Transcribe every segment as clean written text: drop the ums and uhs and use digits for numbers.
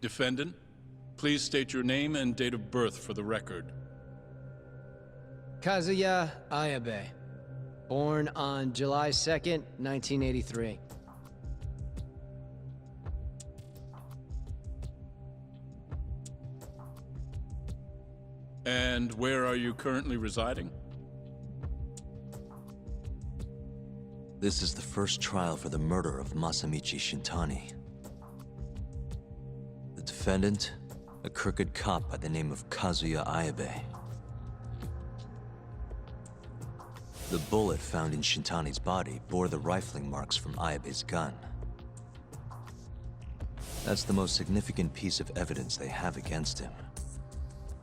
Defendant, please state your name and date of birth for the record. Kazuya Ayabe. Born on July 2nd, 1983. And where are you currently residing? This is the first trial for the murder of Masamichi Sintani. The defendant, a crooked cop by the name of Kazuya Ayabe. The bullet found in Shintani's body bore the rifling marks from Ayabe's gun. That's the most significant piece of evidence they have against him.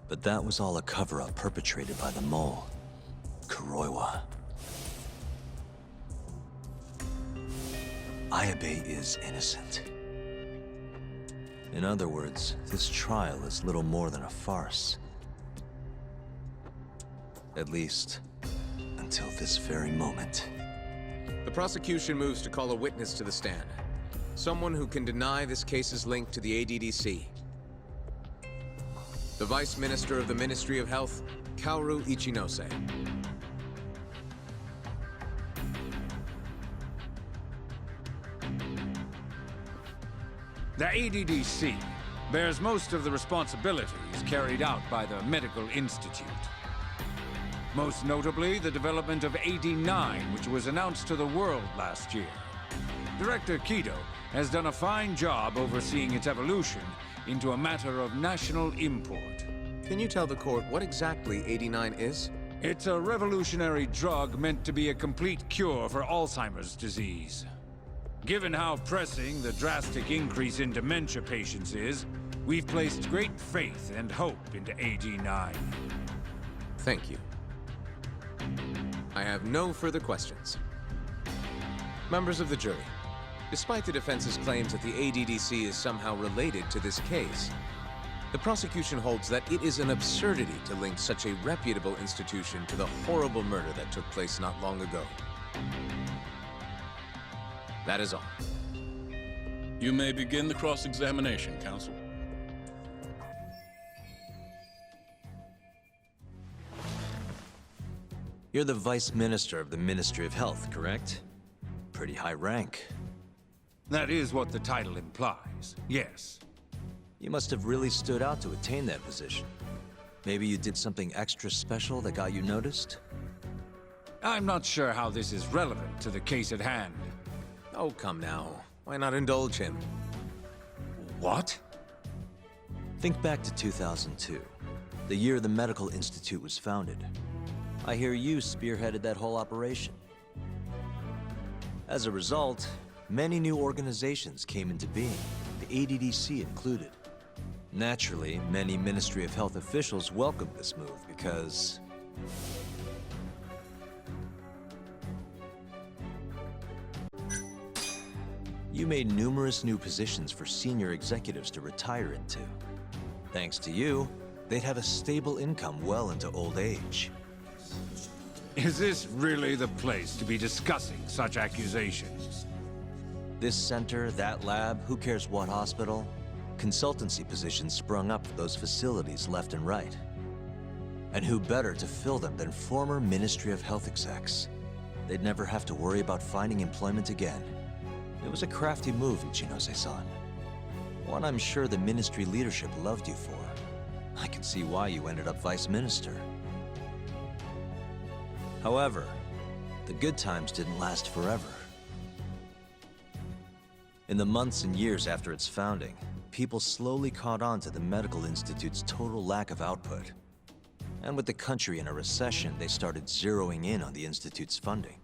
But that was all a cover-up perpetrated by the mole, Kuroiwa. Ayabe is innocent. In other words, this trial is little more than a farce. At least, until this very moment. The prosecution moves to call a witness to the stand. Someone who can deny this case's link to the ADDC. The Vice Minister of the Ministry of Health, Kaoru Ichinose. The ADDC bears most of the responsibilities carried out by the Medical Institute. Most notably, the development of AD9, which was announced to the world last year. Director Kido has done a fine job overseeing its evolution into a matter of national import. Can you tell the court what exactly AD9 is? It's a revolutionary drug meant to be a complete cure for Alzheimer's disease. Given how pressing the drastic increase in dementia patients is, we've placed great faith and hope into AD9. Thank you. I have no further questions. Members of the jury, despite the defense's claims that the ADDC is somehow related to this case, the prosecution holds that it is an absurdity to link such a reputable institution to the horrible murder that took place not long ago. That is all. You may begin the cross-examination, counsel. You're the Vice Minister of the Ministry of Health, correct? Pretty high rank. That is what the title implies, yes. You must have really stood out to attain that position. Maybe you did something extra special that got you noticed? I'm not sure how this is relevant to the case at hand. Oh, come now. Why not indulge him? What? Think back to 2002, the year the Medical Institute was founded. I hear you spearheaded that whole operation. As a result, many new organizations came into being, the ADDC included. Naturally, many Ministry of Health officials welcomed this move because... you made numerous new positions for senior executives to retire into. Thanks to you, they'd have a stable income well into old age. Is this really the place to be discussing such accusations? This center, that lab, who cares what hospital? Consultancy positions sprung up for those facilities left and right. And who better to fill them than former Ministry of Health execs? They'd never have to worry about finding employment again. It was a crafty move, Ichinose-san. One I'm sure the ministry leadership loved you for. I can see why you ended up Vice Minister. However, the good times didn't last forever. In the months and years after its founding, people slowly caught on to the Medical Institute's total lack of output. And with the country in a recession, they started zeroing in on the Institute's funding.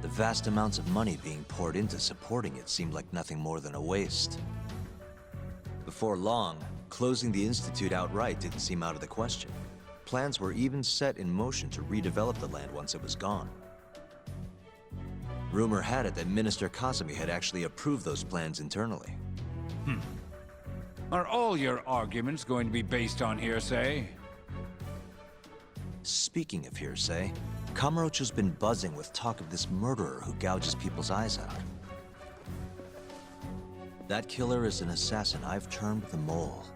The vast amounts of money being poured into supporting it seemed like nothing more than a waste. Before long, closing the Institute outright didn't seem out of the question. Plans were even set in motion to redevelop the land once it was gone. Rumor had it that Minister Kazumi had actually approved those plans internally. Are all your arguments going to be based on hearsay? Speaking of hearsay, Kamurocho's been buzzing with talk of this murderer who gouges people's eyes out. That killer is an assassin I've termed the Mole.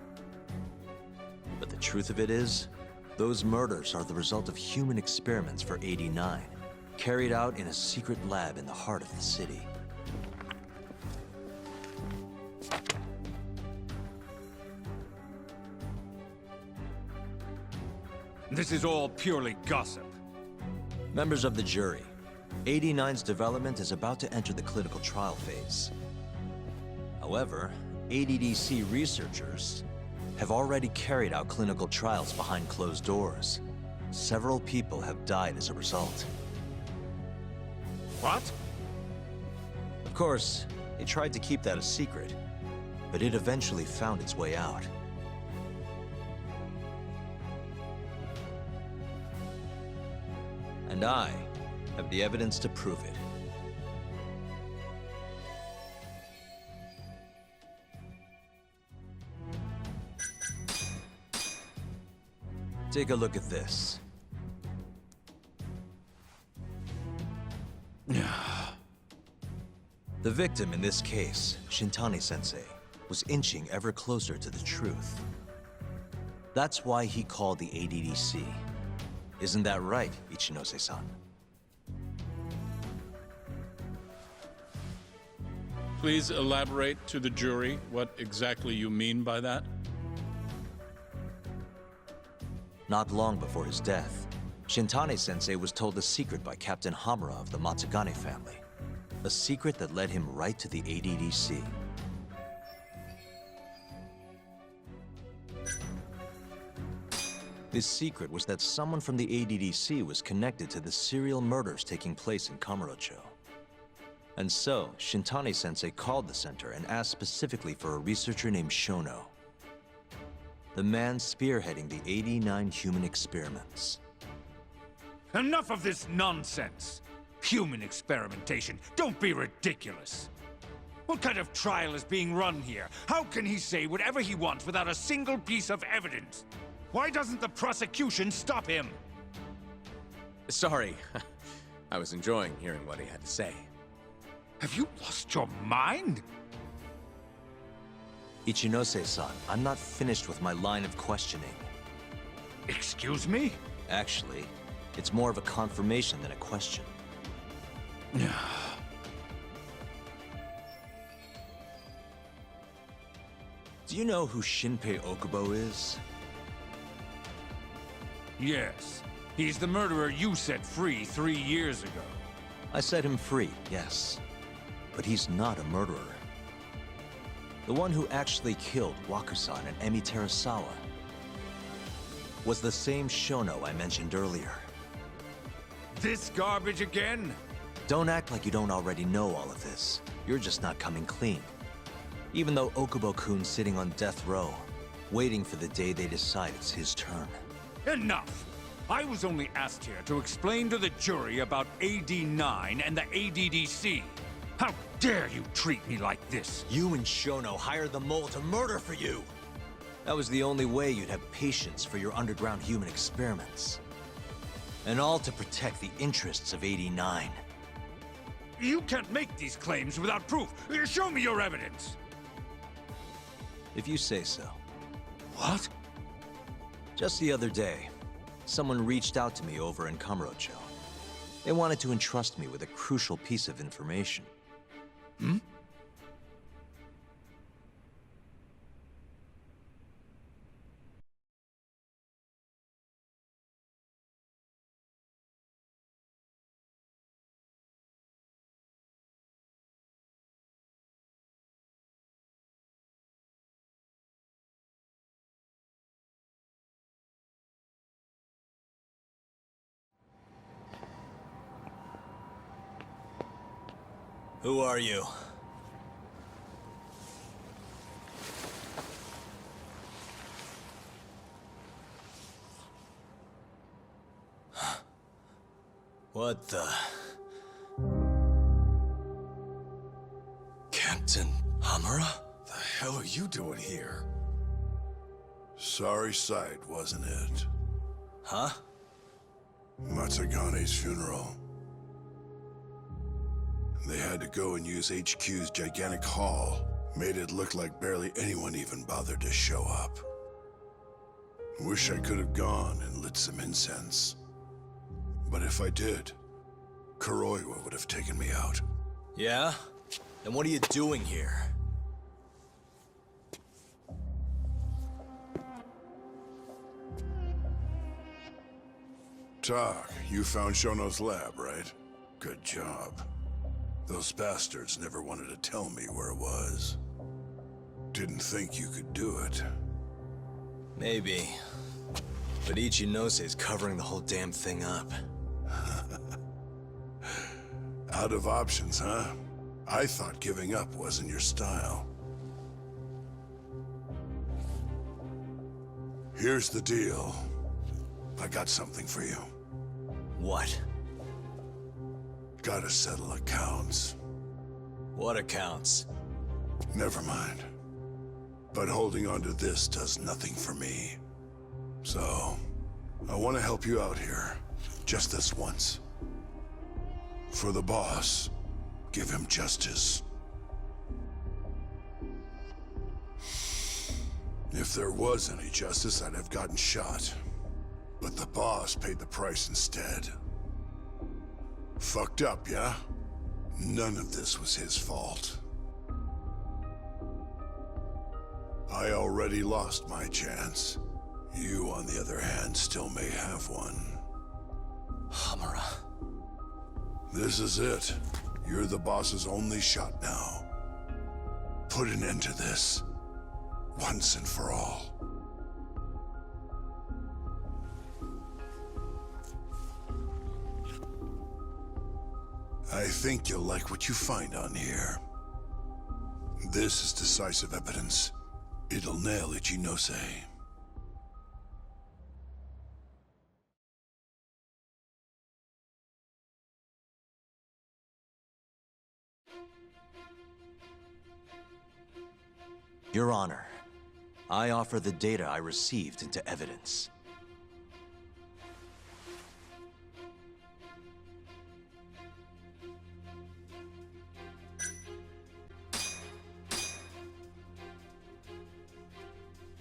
But the truth of it is, those murders are the result of human experiments for 89, carried out in a secret lab in the heart of the city. This is all purely gossip. Members of the jury, 89's development is about to enter the clinical trial phase. However, ADDC researchers have already carried out clinical trials behind closed doors. Several people have died as a result. What? Of course, they tried to keep that a secret, but it eventually found its way out. And I have the evidence to prove it. Take a look at this. The victim in this case, Shintani-sensei, was inching ever closer to the truth. That's why he called the ADDC. Isn't that right, Ichinose-san? Please elaborate to the jury what exactly you mean by that. Not long before his death, Shintani-sensei was told a secret by Captain Hamura of the Matsugane family. A secret that led him right to the ADDC. This secret was that someone from the ADDC was connected to the serial murders taking place in Kamurocho. And so, Shintani-sensei called the center and asked specifically for a researcher named Shono. The man spearheading the 89 human experiments. Enough of this nonsense! Human experimentation, don't be ridiculous! What kind of trial is being run here? How can he say whatever he wants without a single piece of evidence? Why doesn't the prosecution stop him? Sorry. I was enjoying hearing what he had to say. Have you lost your mind? Ichinose-san, I'm not finished with my line of questioning. Excuse me? Actually, it's more of a confirmation than a question. Do you know who Shinpei Okubo is? Yes. He's the murderer you set free 3 years ago. I set him free, yes. But he's not a murderer. The one who actually killed Wakusan and Emi Terasawa was the same Shono I mentioned earlier. This garbage again? Don't act like you don't already know all of this. You're just not coming clean. Even though Okubo-kun's sitting on death row, waiting for the day they decide it's his turn. Enough! I was only asked here to explain to the jury about AD9 and the ADDC. How dare you treat me like this? You and Shono hired the mole to murder for you! That was the only way you'd have patience for your underground human experiments. And all to protect the interests of 89. You can't make these claims without proof. Show me your evidence! If you say so. What? Just the other day, someone reached out to me over in Kamurocho. They wanted to entrust me with a crucial piece of information. Hmm? Who are you? What the... Captain Hamura? The hell are you doing here? Sorry sight, wasn't it? Huh? Matsugane's funeral. They had to go and use HQ's gigantic hall. Made it look like barely anyone even bothered to show up. Wish I could have gone and lit some incense. But if I did, Kuroiwa would have taken me out. Yeah? Then what are you doing here? Tak, you found Shono's lab, right? Good job. Those bastards never wanted to tell me where it was. Didn't think you could do it. Maybe. But Ichinose covering the whole damn thing up. Out of options, huh? I thought giving up wasn't your style. Here's the deal. I got something for you. What? Gotta settle accounts. What accounts? Never mind. But holding on to this does nothing for me. So, I want to help you out here. Just this once. For the boss, give him justice. If there was any justice, I'd have gotten shot. But the boss paid the price instead. Fucked up, yeah? None of this was his fault. I already lost my chance. You, on the other hand, still may have one. Hamura. This is it. You're the boss's only shot now. Put an end to this. Once and for all. I think you'll like what you find on here. This is decisive evidence. It'll nail Ichinose. Your Honor, I offer the data I received into evidence.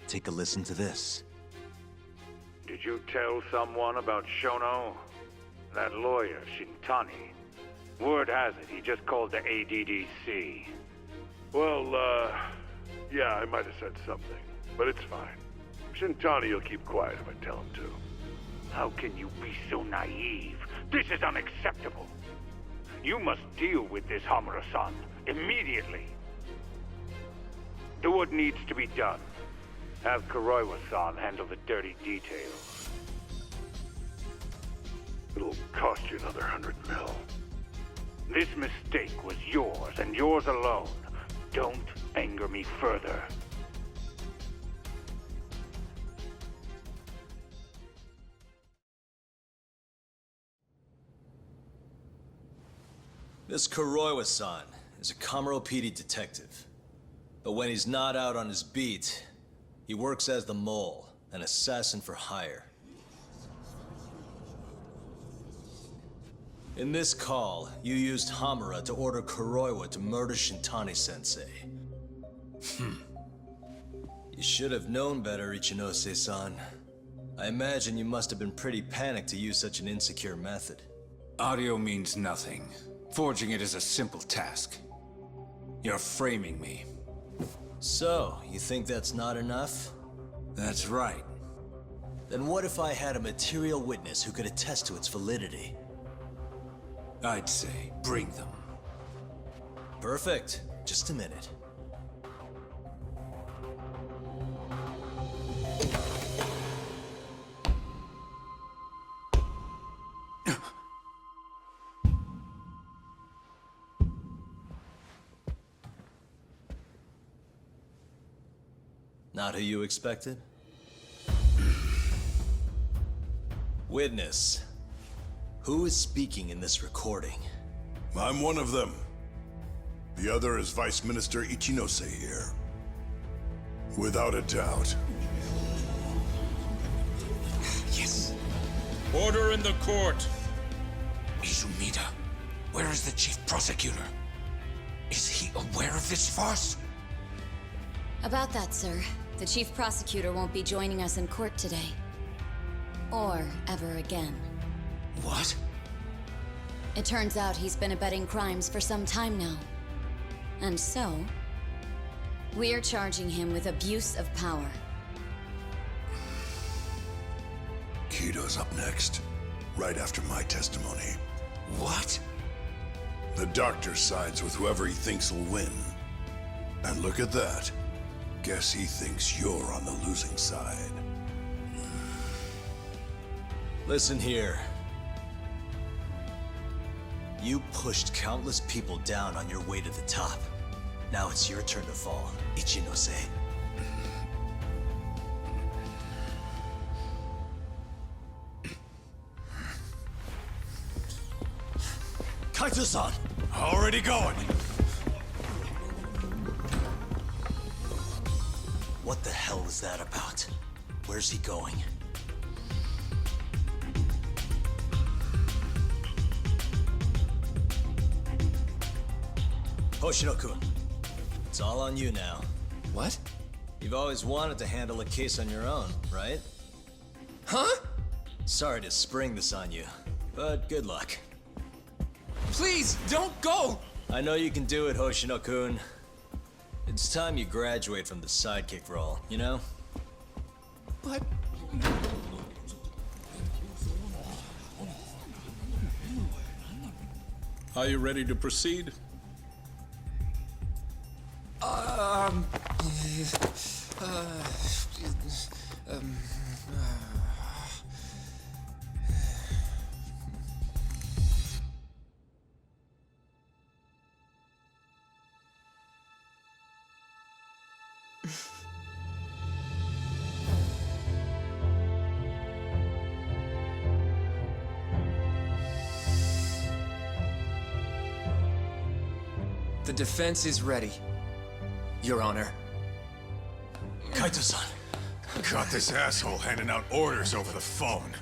Take a listen to this. Did you tell someone about Shono? That lawyer, Shintani. Word has it, he just called the ADDC. Well, yeah, I might have said something, but it's fine. Shintani will keep quiet if I tell him to. How can you be so naive? This is unacceptable. You must deal with this, Hamura-san, immediately. Do what needs to be done. Have Kuroiwa-san handle the dirty details. It'll cost you another 100 mil. This mistake was yours, and yours alone. Don't anger me further. This Kuroiwa-san is a Kamuro PD detective. But when he's not out on his beat, he works as the mole, an assassin for hire. In this call, you used Hamura to order Kuroiwa to murder Shintani-sensei. You should have known better, Ichinose-san. I imagine you must have been pretty panicked to use such an insecure method. Audio means nothing. Forging it is a simple task. You're framing me. So, you think that's not enough? That's right. Then what if I had a material witness who could attest to its validity? I'd say, bring them. Perfect. Just a minute. Not who you expected? Witness. Who is speaking in this recording? I'm one of them. The other is Vice Minister Ichinose here. Without a doubt. Yes. Order in the court. Izumida, where is the chief prosecutor? Is he aware of this farce? About that, sir. The chief prosecutor won't be joining us in court today. Or ever again. What? It turns out he's been abetting crimes for some time now. And so, we're charging him with abuse of power. Kito's up next, right after my testimony. What? The doctor sides with whoever he thinks will win. And look at that. Guess he thinks you're on the losing side. Listen here. You pushed countless people down on your way to the top. Now it's your turn to fall, Ichinose. Kaito-san! Already going! What the hell was that about? Where's he going? Hoshino-kun, it's all on you now. What? You've always wanted to handle a case on your own, right? Huh? Sorry to spring this on you, but good luck. Please, don't go! I know you can do it, Hoshino-kun. It's time you graduate from the sidekick role, you know? But... Are you ready to proceed? The defense is ready, Your Honor. Kaito-san. Caught this asshole handing out orders over the phone.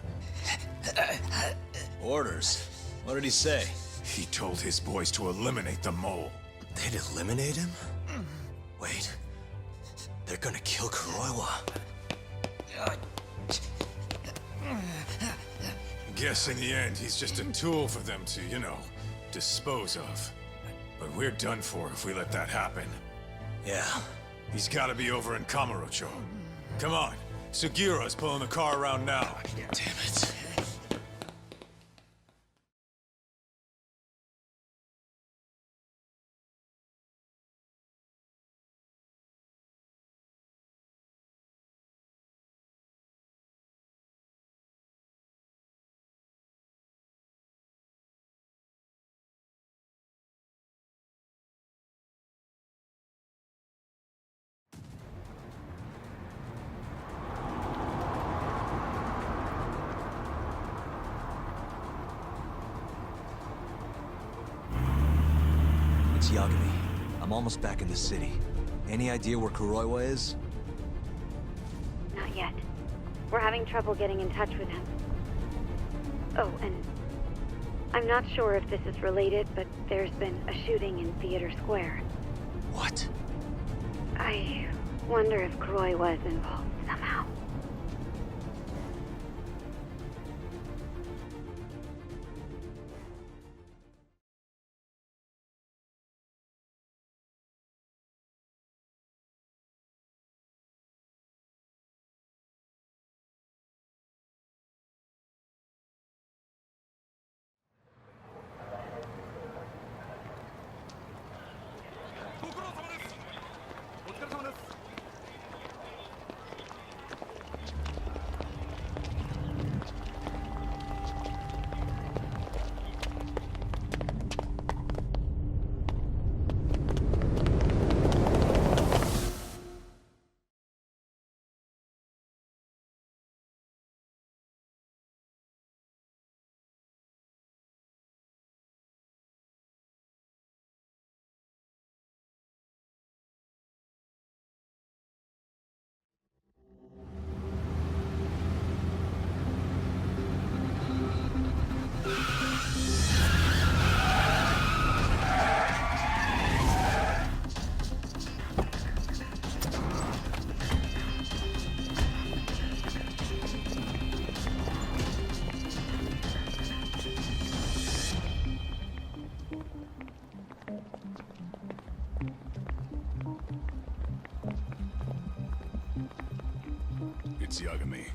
Orders? What did he say? He told his boys to eliminate the mole. They'd eliminate him? Wait. They're gonna kill Kuroiwa. Guess in the end, he's just a tool for them to, you know, dispose of. But we're done for if we let that happen. Yeah. He's gotta be over in Kamurocho. Come on, Sugiura's pulling the car around now. Damn it. It's Yagami. I'm almost back in the city. Any idea where Kuroiwa is? Not yet. We're having trouble getting in touch with him. Oh, and I'm not sure if this is related, but there's been a shooting in Theater Square. What? I wonder if Kuroiwa is involved somehow. It's Yagami.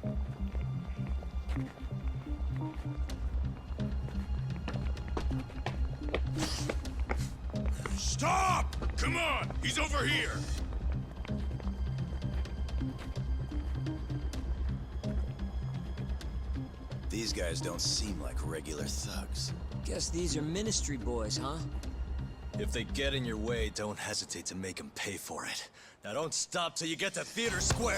Stop! Come on! He's over here! These guys don't seem like regular thugs. Guess these are ministry boys, huh? If they get in your way, don't hesitate to make them pay for it. Now don't stop till you get to Theater Square!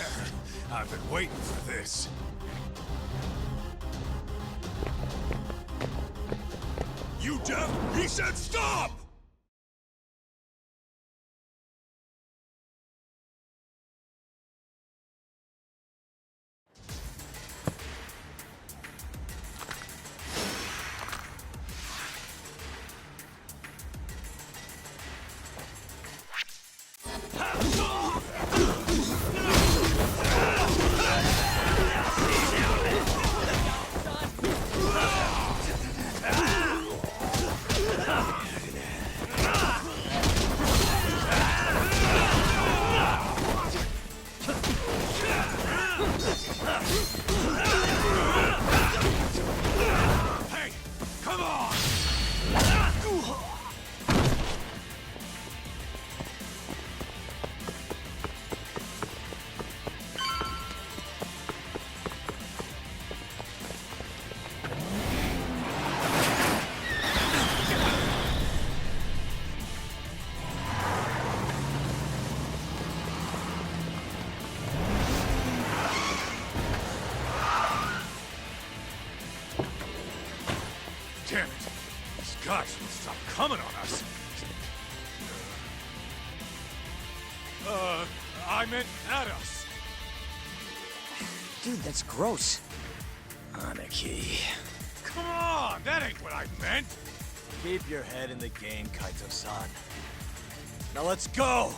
I've been waiting for this. You deaf? He said stop! Damn it! These guys will stop coming on us! I meant at us! Dude, that's gross. Anarchy. Come on! That ain't what I meant! Keep your head in the game, Kaito-san. Now let's go!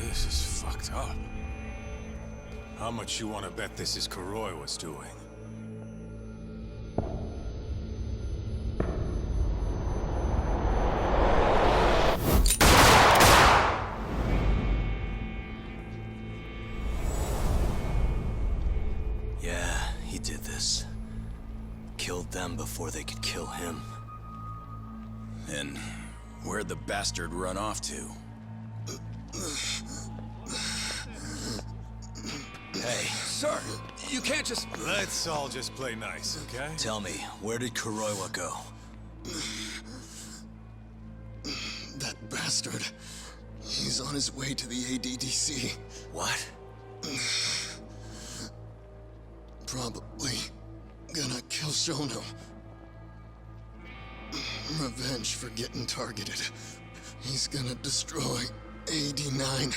This is fucked up. How much you want to bet this is Kuroi was doing? Yeah, he did this. Killed them before they could kill him. And where'd the bastard run off to? Hey. Sir, you can't just... Let's all just play nice, okay? Tell me, where did Kuroiwa go? That bastard. He's on his way to the ADDC. What? Probably gonna kill Shono. revenge for getting targeted. He's gonna destroy 89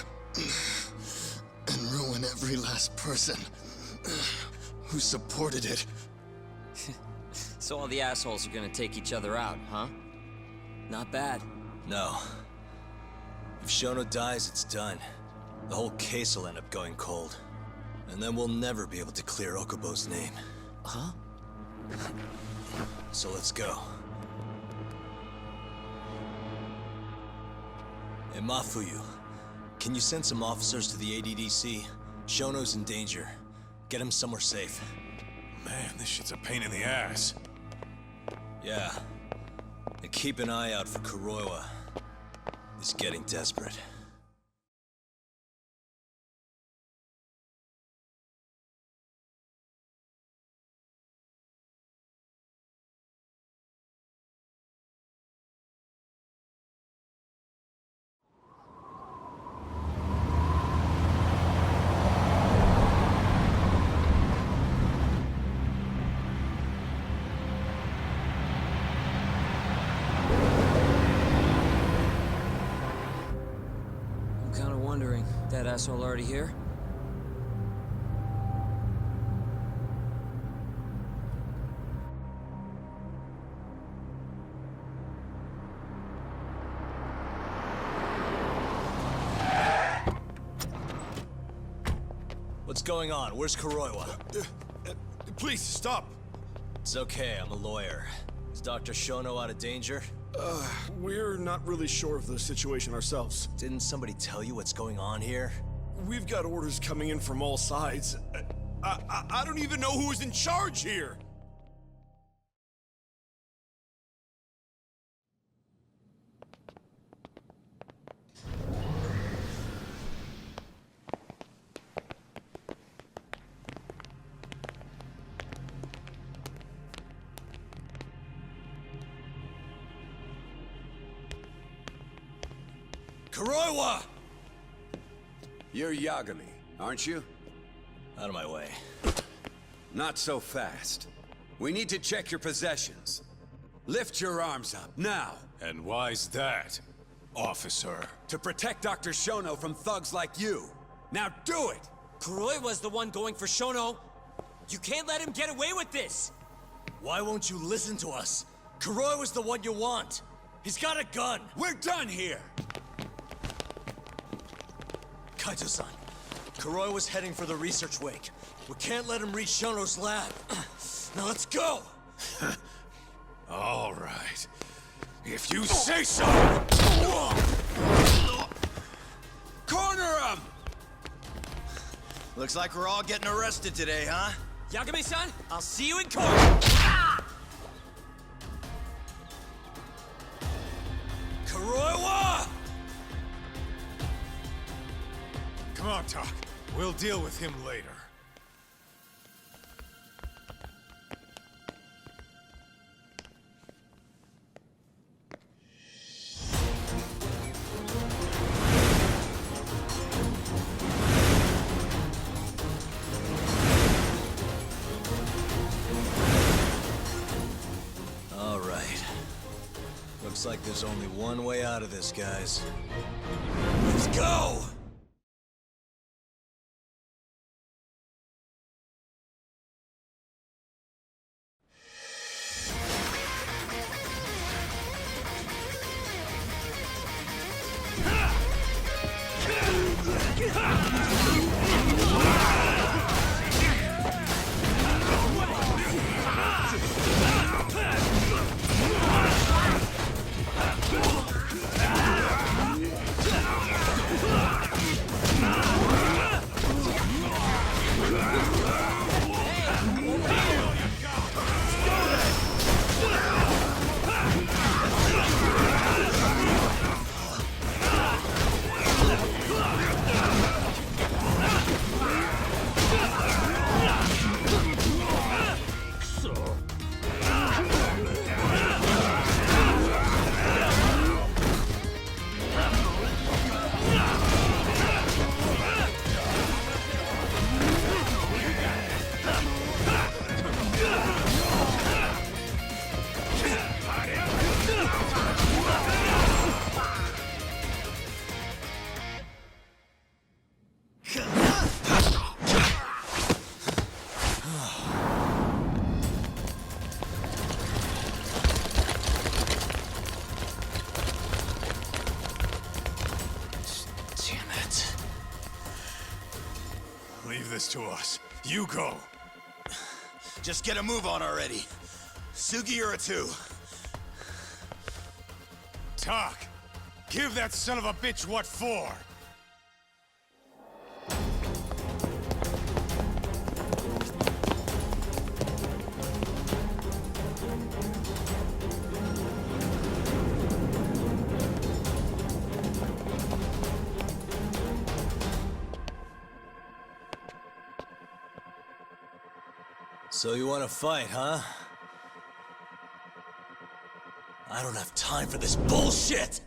and ruin every last person who supported it. So all the assholes are gonna take each other out, huh? Not bad. No. If Shono dies, it's done. The whole case will end up going cold. And then we'll never be able to clear Okubo's name. Huh? So let's go. Hey, Mafuyu, can you send some officers to the ADDC? Shono's in danger. Get him somewhere safe. Man, this shit's a pain in the ass. Yeah. And keep an eye out for Kuroiwa. He's getting desperate. That asshole already here? What's going on? Where's Kuroiwa? Please, stop! It's okay, I'm a lawyer. Is Dr. Shono out of danger? We're not really sure of the situation ourselves. Didn't somebody tell you what's going on here? We've got orders coming in from all sides. I don't even know who's in charge here! Kuroiwa! You're Yagami, aren't you? Out of my way. Not so fast. We need to check your possessions. Lift your arms up, now! And why's that, officer? To protect Dr. Shono from thugs like you. Now do it! Kuroiwa's the one going for Shono. You can't let him get away with this! Why won't you listen to us? Kuroiwa's the one you want. He's got a gun. We're done here! Kaito-san, Kuroiwa's heading for the research wake. We can't let him reach Shono's lab. Now let's go! All right. If you say so! Corner him! Looks like we're all getting arrested today, huh? Yagami-san, I'll see you in court! Kuroiwa! Come on, Tak. We'll deal with him later. All right. Looks like there's only one way out of this, guys. Let's go! this to us. You go. Just get a move on already. Sugiura 2. Tak, give that son of a bitch what for? So you want to fight, huh? I don't have time for this bullshit!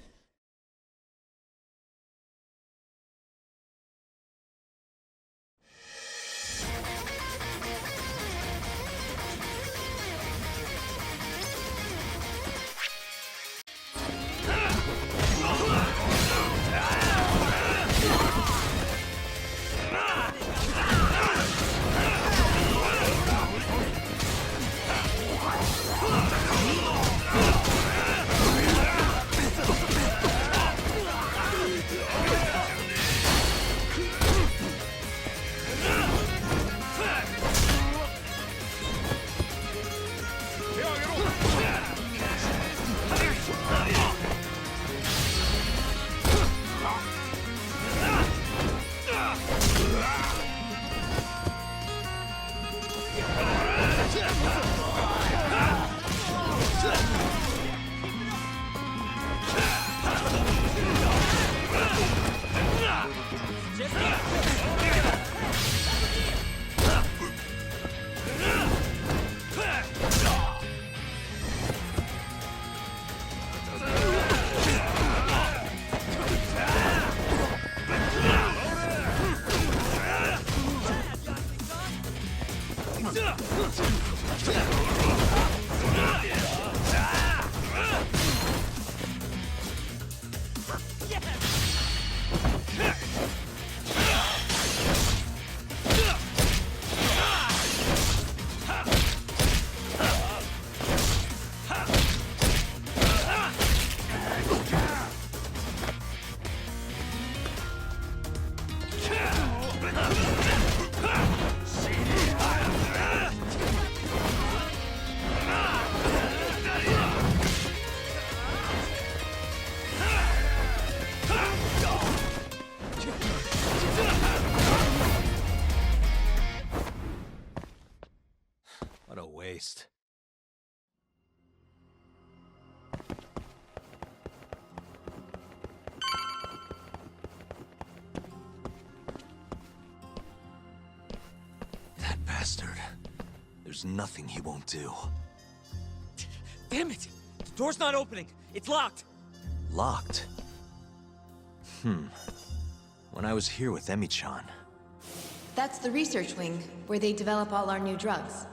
That bastard. There's nothing he won't do. Damn it! The door's not opening. It's locked. Locked? When I was here with Emi-chan. That's the research wing, where they develop all our new drugs.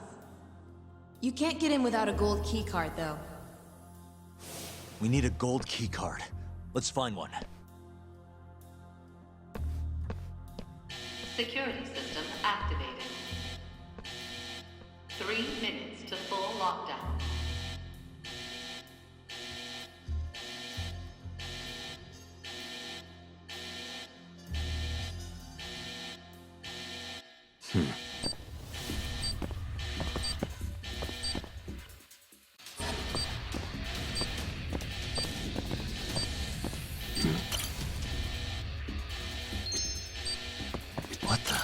You can't get in without a gold key card, though. We need a gold key card. Let's find one. Security system activated. 3 minutes to full lockdown. What the?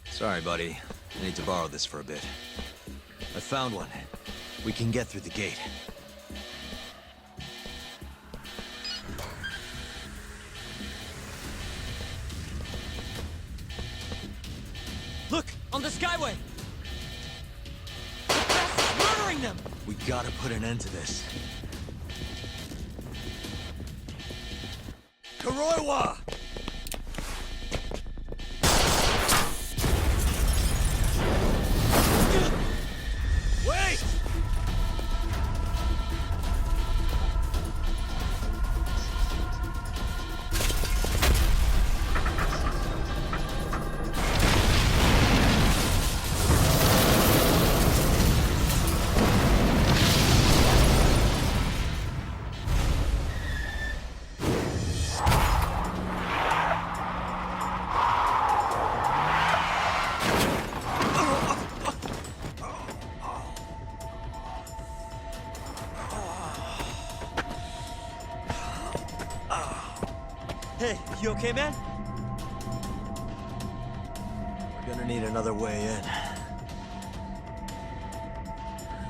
Sorry, buddy. I need to borrow this for a bit. I found one. We can get through the gate. Look! On the Skyway! The press is murdering them! We gotta put an end to this. Kuroiwa! Wait! You okay, man? We're gonna need another way in.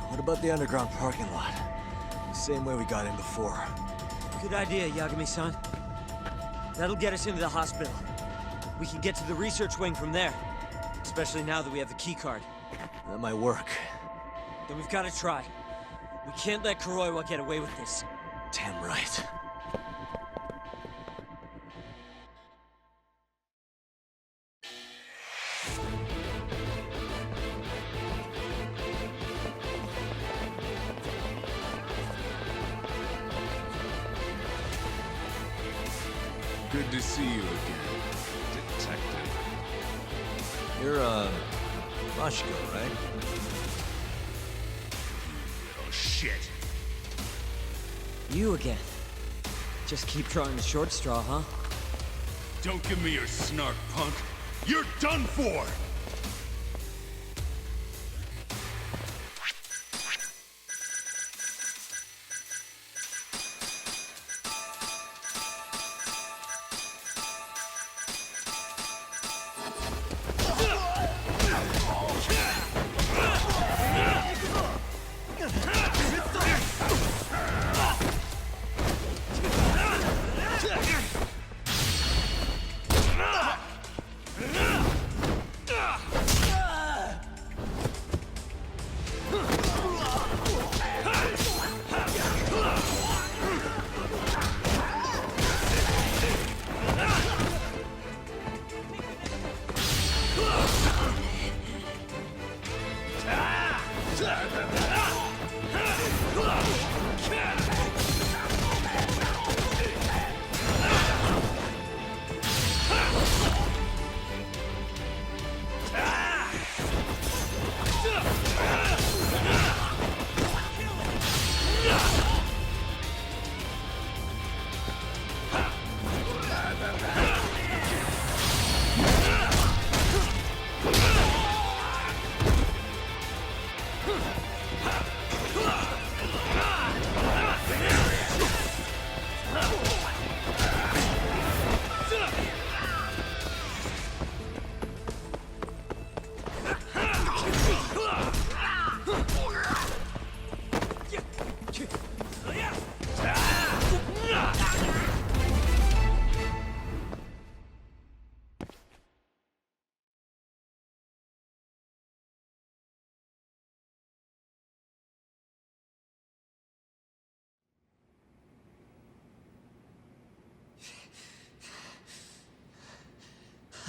What about the underground parking lot? The same way we got in before. Good idea, Yagami-san. That'll get us into the hospital. We can get to the research wing from there. Especially now that we have the key card. That might work. Then we've got to try. We can't let Kuroiwa get away with this. Damn right. Good to see you again, Detective. You're, Mashiko, right? Little shit. You again. Just keep drawing the short straw, huh? Don't give me your snark, punk. You're done for!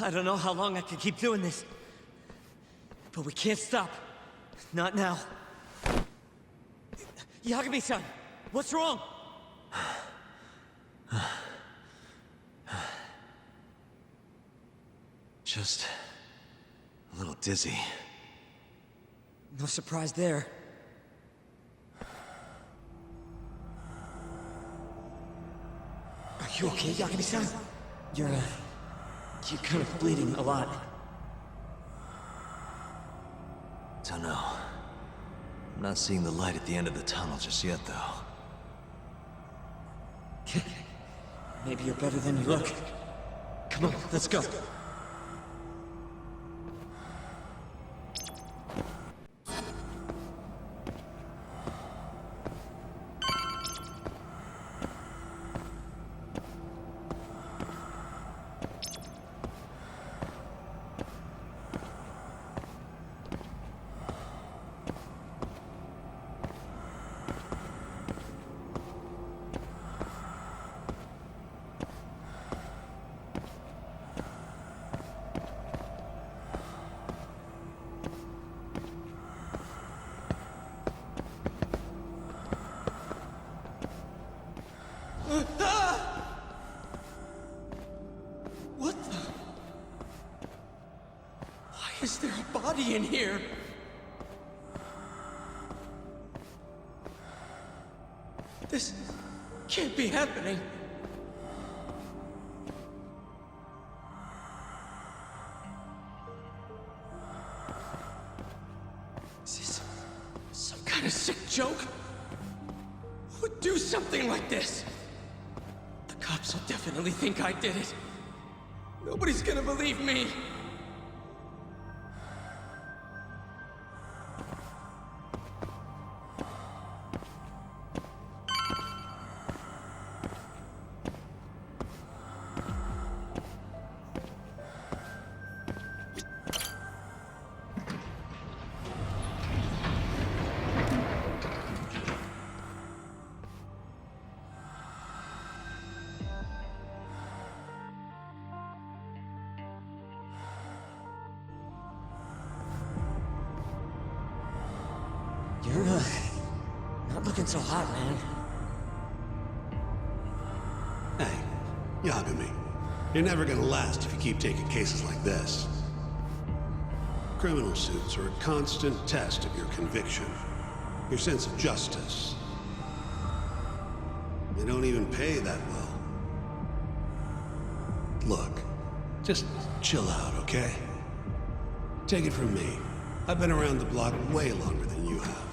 I don't know how long I can keep doing this. But we can't stop. Not now. Yagami-san, what's wrong? Just a little dizzy. No surprise there. Are you okay, Yagami-san? You're kind of bleeding a lot. Don't know. I'm not seeing the light at the end of the tunnel just yet, though. Maybe you're better than you look. Come on, let's go. What the? Why is there a body in here? This can't be happening. Is this some kind of sick joke? Who would do something like this? The cops will definitely think I did it. Nobody's gonna believe me! You're, not looking so hot, man. Hey, Yagami, you're never gonna last if you keep taking cases like this. Criminal suits are a constant test of your conviction, your sense of justice. They don't even pay that well. Look, just chill out, okay? Take it from me. I've been around the block way longer than you have.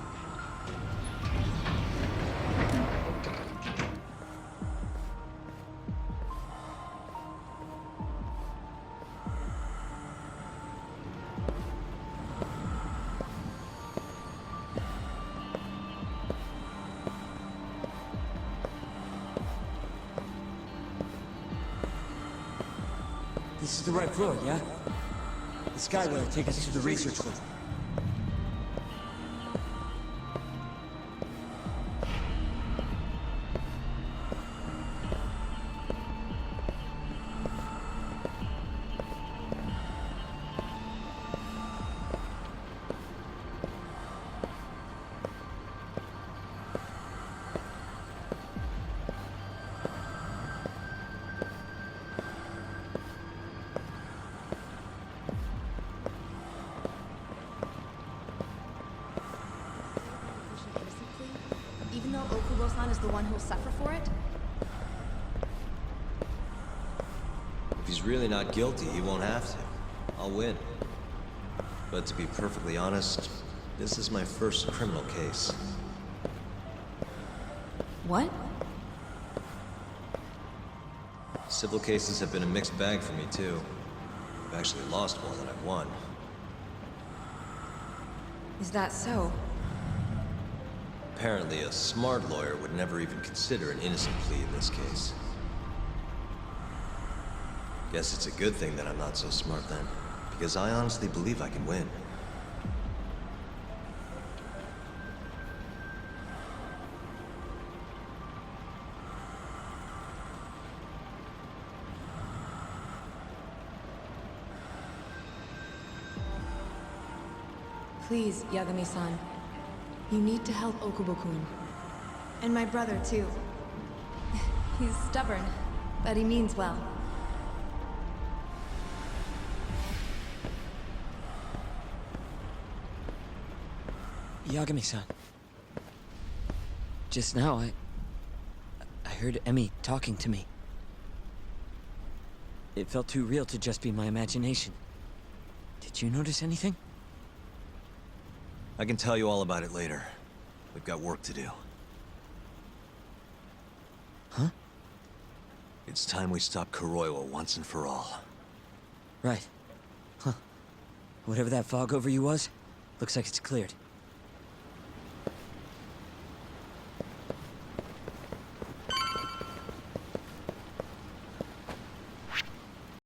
This is the right road, yeah? The skyway will take us to the research wing. Even though Okubo-san is the one who will suffer for it? If he's really not guilty, he won't have to. I'll win. But to be perfectly honest, this is my first criminal case. What? Civil cases have been a mixed bag for me, too. I've actually lost more than I've won. Is that so? Apparently, a smart lawyer would never even consider an innocent plea in this case. Guess it's a good thing that I'm not so smart then, because I honestly believe I can win. Please, Yagami-san. You need to help Okubo-kun. And my brother, too. He's stubborn, but he means well. Yagami-san. Just now, I heard Emi talking to me. It felt too real to just be my imagination. Did you notice anything? I can tell you all about it later. We've got work to do. Huh? It's time we stop Kuroiwa once and for all. Right. Huh. Whatever that fog over you was, looks like it's cleared.